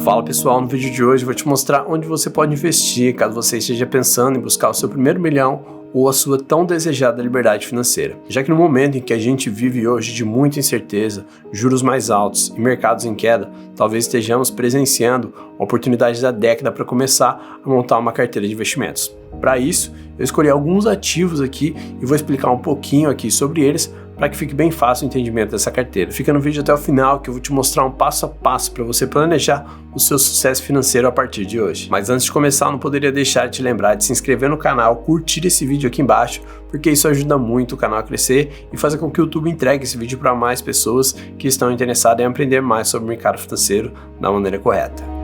Fala pessoal, no vídeo de hoje eu vou te mostrar onde você pode investir caso você esteja pensando em buscar o seu primeiro milhão ou a sua tão desejada liberdade financeira. Já que no momento em que a gente vive hoje de muita incerteza, juros mais altos e mercados em queda, talvez estejamos presenciando a oportunidade da década para começar a montar uma carteira de investimentos. Para isso, eu escolhi alguns ativos aqui e vou explicar um pouquinho aqui sobre eles para que fique bem fácil o entendimento dessa carteira. Fica no vídeo até o final que eu vou te mostrar um passo a passo para você planejar o seu sucesso financeiro a partir de hoje. Mas antes de começar, eu não poderia deixar de te lembrar de se inscrever no canal, curtir esse vídeo aqui embaixo, porque isso ajuda muito o canal a crescer e fazer com que o YouTube entregue esse vídeo para mais pessoas que estão interessadas em aprender mais sobre o mercado financeiro da maneira correta.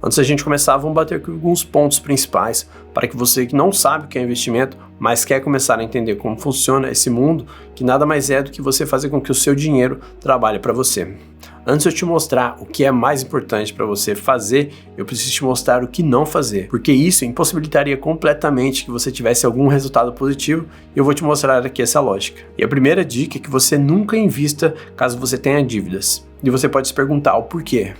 Antes da gente começar, vamos bater aqui alguns pontos principais para que você que não sabe o que é investimento, mas quer começar a entender como funciona esse mundo, que nada mais é do que você fazer com que o seu dinheiro trabalhe para você. Antes de eu te mostrar o que é mais importante para você fazer, eu preciso te mostrar o que não fazer, porque isso impossibilitaria completamente que você tivesse algum resultado positivo e eu vou te mostrar aqui essa lógica. E a primeira dica é que você nunca invista caso você tenha dívidas. E você pode se perguntar o porquê.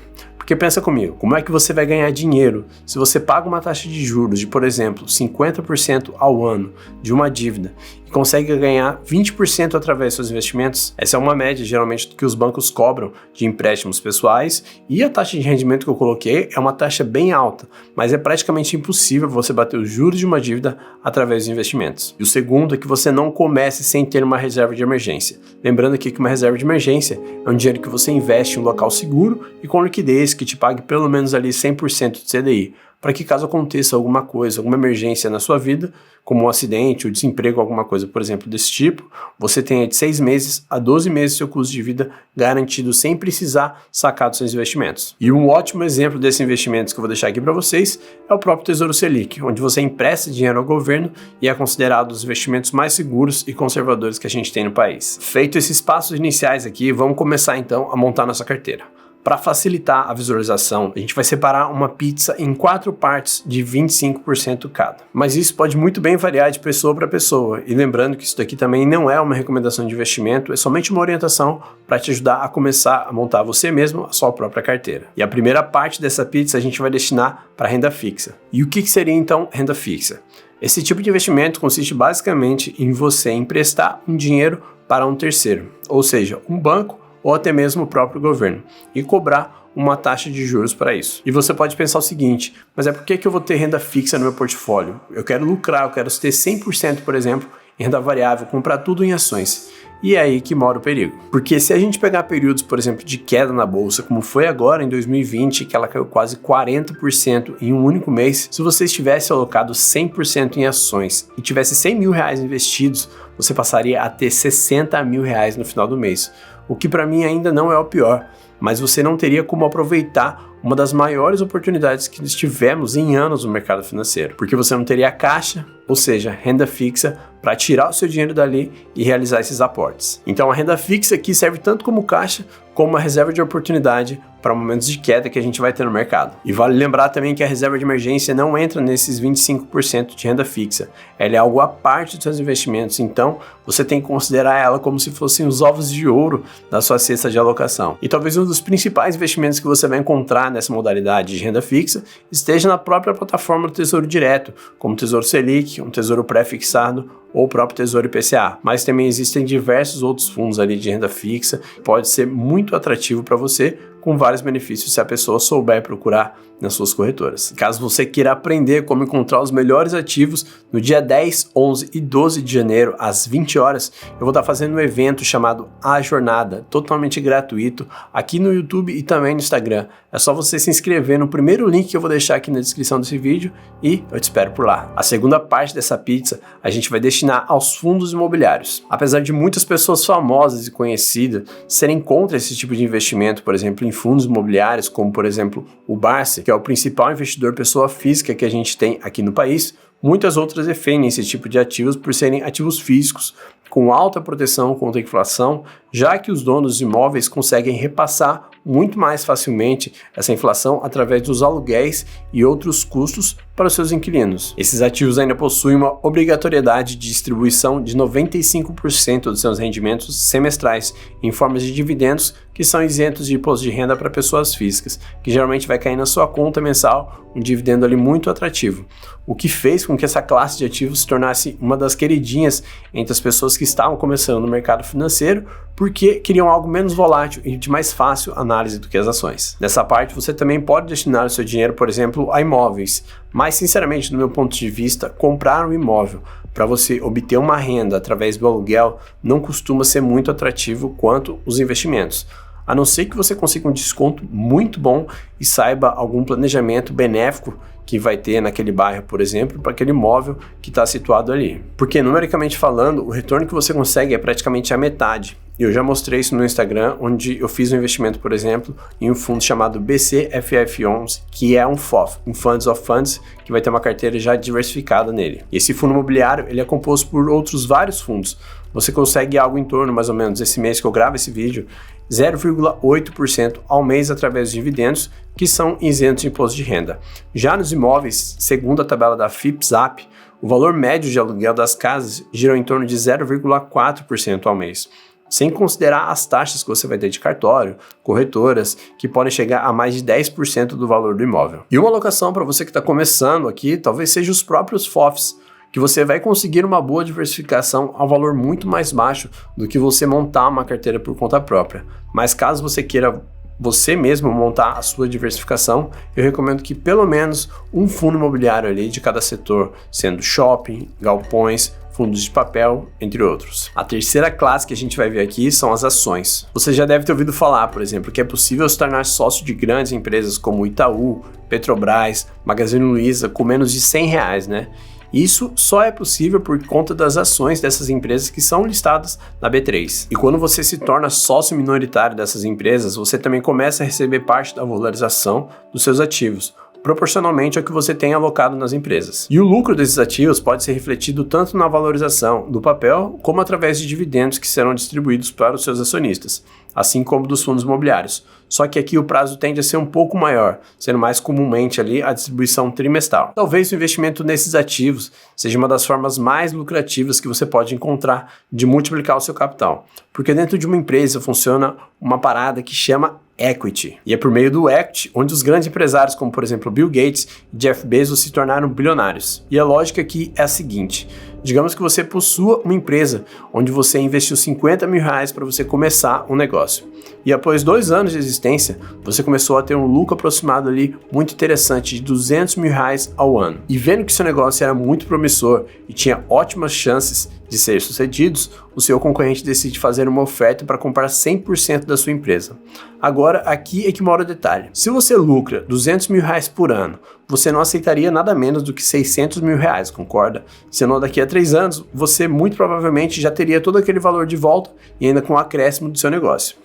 Porque pensa comigo, como é que você vai ganhar dinheiro se você paga uma taxa de juros de, por exemplo, 50% ao ano de uma dívida e consegue ganhar 20% através dos seus investimentos? Essa é uma média, geralmente, do que os bancos cobram de empréstimos pessoais e a taxa de rendimento que eu coloquei é uma taxa bem alta, mas é praticamente impossível você bater os juros de uma dívida através dos investimentos. E o segundo é que você não comece sem ter uma reserva de emergência. Lembrando aqui que uma reserva de emergência é um dinheiro que você investe em um local seguro e com liquidez que te pague pelo menos ali 100% de CDI, para que caso aconteça alguma coisa, alguma emergência na sua vida, como um acidente ou desemprego, alguma coisa, por exemplo, desse tipo, você tenha de 6 meses a 12 meses seu custo de vida garantido sem precisar sacar dos seus investimentos. E um ótimo exemplo desses investimentos que eu vou deixar aqui para vocês é o próprio Tesouro Selic, onde você empresta dinheiro ao governo e é considerado um dos investimentos mais seguros e conservadores que a gente tem no país. Feito esses passos iniciais aqui, vamos começar então a montar nossa carteira. Para facilitar a visualização, a gente vai separar uma pizza em 4 partes de 25% cada. Mas isso pode muito bem variar de pessoa para pessoa. E lembrando que isso daqui também não é uma recomendação de investimento, é somente uma orientação para te ajudar a começar a montar você mesmo a sua própria carteira. E a primeira parte dessa pizza a gente vai destinar para renda fixa. E o que seria então renda fixa? Esse tipo de investimento consiste basicamente em você emprestar um dinheiro para um terceiro, ou seja, um banco ou até mesmo o próprio governo, e cobrar uma taxa de juros para isso. E você pode pensar o seguinte, mas por que eu vou ter renda fixa no meu portfólio? Eu quero lucrar, eu quero ter 100%, por exemplo, em renda variável, comprar tudo em ações. E é aí que mora o perigo. Porque se a gente pegar períodos, por exemplo, de queda na bolsa, como foi agora em 2020, que ela caiu quase 40% em um único mês, se você estivesse alocado 100% em ações e tivesse 100 mil reais investidos, você passaria a ter 60 mil reais no final do mês. O que para mim ainda não é o pior, mas você não teria como aproveitar uma das maiores oportunidades que nós tivemos em anos no mercado financeiro, porque você não teria caixa, ou seja, renda fixa, para tirar o seu dinheiro dali e realizar esses aportes. Então a renda fixa aqui serve tanto como caixa, como uma reserva de oportunidade para momentos de queda que a gente vai ter no mercado. E vale lembrar também que a reserva de emergência não entra nesses 25% de renda fixa. Ela é algo à parte dos seus investimentos, então você tem que considerar ela como se fossem os ovos de ouro da sua cesta de alocação. E talvez um dos principais investimentos que você vai encontrar nessa modalidade de renda fixa esteja na própria plataforma do Tesouro Direto, como o Tesouro Selic, um tesouro pré-fixado ou o próprio Tesouro IPCA. Mas também existem diversos outros fundos ali de renda fixa, pode ser muito atrativo para você, com vários benefícios se a pessoa souber procurar nas suas corretoras. Caso você queira aprender como encontrar os melhores ativos, no dia 10, 11 e 12 de janeiro, às 20 horas, eu vou estar fazendo um evento chamado A Jornada, totalmente gratuito, aqui no YouTube e também no Instagram. É só você se inscrever no primeiro link que eu vou deixar aqui na descrição desse vídeo e eu te espero por lá. A segunda parte dessa pizza a gente vai destinar aos fundos imobiliários. Apesar de muitas pessoas famosas e conhecidas serem contra esse tipo de investimento, por exemplo, em fundos imobiliários, como por exemplo o Barsi, que é o principal investidor pessoa física que a gente tem aqui no país, muitas outras defendem esse tipo de ativos por serem ativos físicos com alta proteção contra a inflação, já que os donos de imóveis conseguem repassar muito mais facilmente essa inflação através dos aluguéis e outros custos para os seus inquilinos. Esses ativos ainda possuem uma obrigatoriedade de distribuição de 95% dos seus rendimentos semestrais em formas de dividendos que são isentos de imposto de renda para pessoas físicas, que geralmente vai cair na sua conta mensal um dividendo ali muito atrativo, o que fez com que essa classe de ativos se tornasse uma das queridinhas entre as pessoas que estavam começando no mercado financeiro, porque queriam algo menos volátil e de mais fácil análise do que as ações. Nessa parte, você também pode destinar o seu dinheiro, por exemplo, a imóveis, mas sinceramente, do meu ponto de vista, comprar um imóvel para você obter uma renda através do aluguel não costuma ser muito atrativo quanto os investimentos. A não ser que você consiga um desconto muito bom e saiba algum planejamento benéfico que vai ter naquele bairro, por exemplo, para aquele imóvel que está situado ali. Porque, numericamente falando, o retorno que você consegue é praticamente a metade. Eu já mostrei isso no Instagram, onde eu fiz um investimento, por exemplo, em um fundo chamado BCFF11, que é um FOF, um Funds of Funds, que vai ter uma carteira já diversificada nele. E esse fundo imobiliário, ele é composto por outros vários fundos. Você consegue algo em torno, mais ou menos, esse mês que eu gravo esse vídeo, 0,8% ao mês através de dividendos, que são isentos de imposto de renda. Já nos imóveis, segundo a tabela da FIPZAP, o valor médio de aluguel das casas gira em torno de 0,4% ao mês, sem considerar as taxas que você vai ter de cartório, corretoras, que podem chegar a mais de 10% do valor do imóvel. E uma alocação para você que está começando aqui, talvez seja os próprios FOFs, que você vai conseguir uma boa diversificação a um valor muito mais baixo do que você montar uma carteira por conta própria. Mas caso você queira você mesmo montar a sua diversificação, eu recomendo que pelo menos um fundo imobiliário ali de cada setor, sendo shopping, galpões, fundos de papel, entre outros. A terceira classe que a gente vai ver aqui são as ações. Você já deve ter ouvido falar, por exemplo, que é possível se tornar sócio de grandes empresas como Itaú, Petrobras, Magazine Luiza com menos de R$100, né? Isso só é possível por conta das ações dessas empresas que são listadas na B3. E quando você se torna sócio minoritário dessas empresas, você também começa a receber parte da valorização dos seus ativos, proporcionalmente ao que você tem alocado nas empresas. E o lucro desses ativos pode ser refletido tanto na valorização do papel, como através de dividendos que serão distribuídos para os seus acionistas, assim como dos fundos imobiliários. Só que aqui o prazo tende a ser um pouco maior, sendo mais comumente ali a distribuição trimestral. Talvez o investimento nesses ativos seja uma das formas mais lucrativas que você pode encontrar de multiplicar o seu capital, porque dentro de uma empresa funciona uma parada que chama equity. E é por meio do equity onde os grandes empresários, como por exemplo Bill Gates e Jeff Bezos, se tornaram bilionários. E a lógica aqui é a seguinte: digamos que você possua uma empresa onde você investiu R$50 mil para você começar um negócio. E após 2 anos de existência, você começou a ter um lucro aproximado ali muito interessante de R$200 mil ao ano. E vendo que seu negócio era muito promissor e tinha ótimas chances de ser sucedidos, o seu concorrente decide fazer uma oferta para comprar 100% da sua empresa. Agora, aqui é que mora o detalhe. Se você lucra R$200 mil por ano, você não aceitaria nada menos do que R$600 mil, concorda? Senão daqui a 3 anos, você muito provavelmente já teria todo aquele valor de volta e ainda com o acréscimo do seu negócio.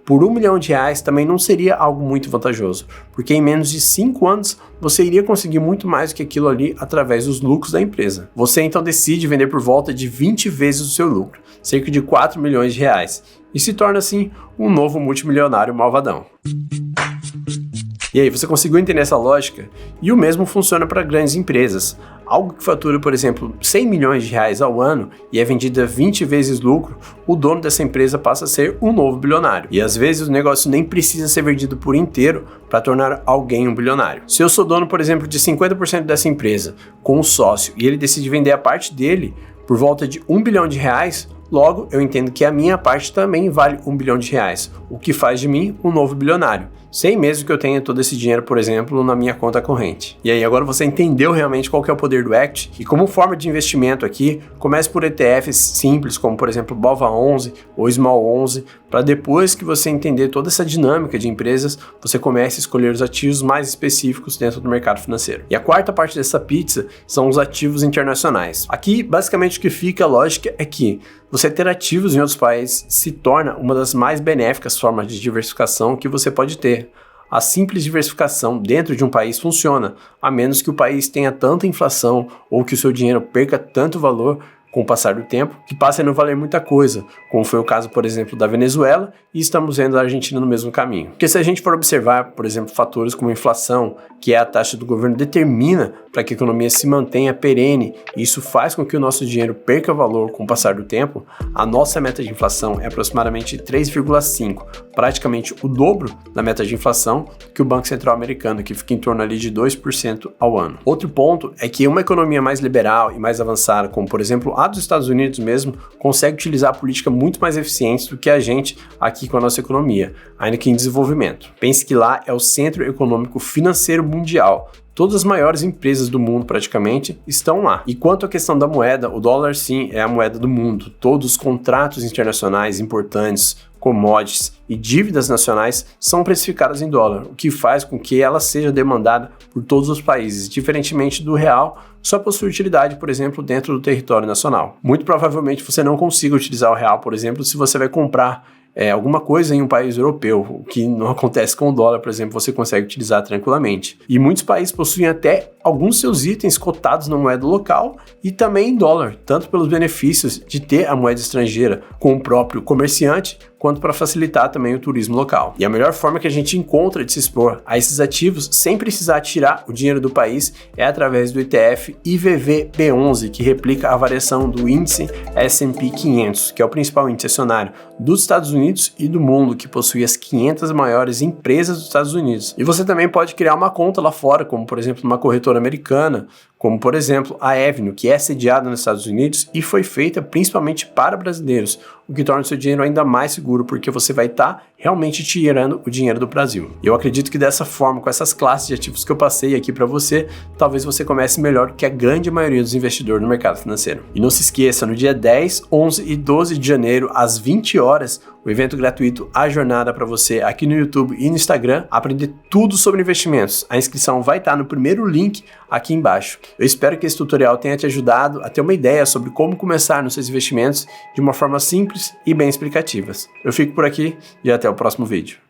Por R$1 milhão também não seria algo muito vantajoso, porque em menos de 5 anos você iria conseguir muito mais do que aquilo ali através dos lucros da empresa. Você então decide vender por volta de 20 vezes o seu lucro, cerca de R$4 milhões, e se torna assim um novo multimilionário malvadão. E aí, você conseguiu entender essa lógica? E o mesmo funciona para grandes empresas. Algo que fatura, por exemplo, R$100 milhões ao ano e é vendida 20 vezes lucro, o dono dessa empresa passa a ser um novo bilionário. E às vezes o negócio nem precisa ser vendido por inteiro para tornar alguém um bilionário. Se eu sou dono, por exemplo, de 50% dessa empresa com um sócio e ele decide vender a parte dele por volta de R$1 bilhão, logo eu entendo que a minha parte também vale R$1 bilhão, o que faz de mim um novo bilionário, sem mesmo que eu tenha todo esse dinheiro, por exemplo, na minha conta corrente. E aí, agora você entendeu realmente qual que é o poder do equity? E como forma de investimento aqui, comece por ETFs simples, como por exemplo BOVA11 ou Small11, para depois que você entender toda essa dinâmica de empresas, você comece a escolher os ativos mais específicos dentro do mercado financeiro. E a quarta parte dessa pizza são os ativos internacionais. Aqui, basicamente, o que fica a lógica é que você ter ativos em outros países se torna uma das mais benéficas formas de diversificação que você pode ter. A simples diversificação dentro de um país funciona, a menos que o país tenha tanta inflação ou que o seu dinheiro perca tanto valor com o passar do tempo, que passa a não valer muita coisa, como foi o caso, por exemplo, da Venezuela, e estamos vendo a Argentina no mesmo caminho. Porque se a gente for observar, por exemplo, fatores como a inflação, que é a taxa do governo determina para que a economia se mantenha perene, e isso faz com que o nosso dinheiro perca valor com o passar do tempo, a nossa meta de inflação é aproximadamente 3,5, praticamente o dobro da meta de inflação que o Banco Central americano, que fica em torno ali de 2% ao ano. Outro ponto é que uma economia mais liberal e mais avançada, como por exemplo a dos Estados Unidos mesmo, consegue utilizar a política muito mais eficiente do que a gente aqui com a nossa economia, ainda que em desenvolvimento. Pense que lá é o centro econômico financeiro mundial. Todas as maiores empresas do mundo, praticamente, estão lá. E quanto à questão da moeda, o dólar sim é a moeda do mundo. Todos os contratos internacionais importantes, commodities e dívidas nacionais são precificadas em dólar, o que faz com que ela seja demandada por todos os países, diferentemente do real, só possui utilidade, por exemplo, dentro do território nacional. Muito provavelmente você não consiga utilizar o real, por exemplo, se você vai comprar alguma coisa em um país europeu, o que não acontece com o dólar, por exemplo, você consegue utilizar tranquilamente. E muitos países possuem até alguns seus itens cotados na moeda local e também em dólar, tanto pelos benefícios de ter a moeda estrangeira com o próprio comerciante, quanto para facilitar também o turismo local. E a melhor forma que a gente encontra de se expor a esses ativos sem precisar tirar o dinheiro do país é através do ETF IVVB11, que replica a variação do índice S&P 500, que é o principal índice acionário dos Estados Unidos e do mundo, que possui as 500 maiores empresas dos Estados Unidos. E você também pode criar uma conta lá fora, como por exemplo uma corretora americana, como por exemplo a Avenue, que é sediada nos Estados Unidos e foi feita principalmente para brasileiros, o que torna o seu dinheiro ainda mais seguro, porque você vai estar realmente tirando o dinheiro do Brasil. Eu acredito que dessa forma, com essas classes de ativos que eu passei aqui para você, talvez você comece melhor que a grande maioria dos investidores no mercado financeiro. E não se esqueça, no dia 10, 11 e 12 de janeiro, às 20 horas, o evento gratuito A Jornada para você aqui no YouTube e no Instagram, aprender tudo sobre investimentos. A inscrição vai estar no primeiro link aqui embaixo. Eu espero que esse tutorial tenha te ajudado a ter uma ideia sobre como começar nos seus investimentos de uma forma simples e bem explicativa. Eu fico por aqui e até o próximo vídeo.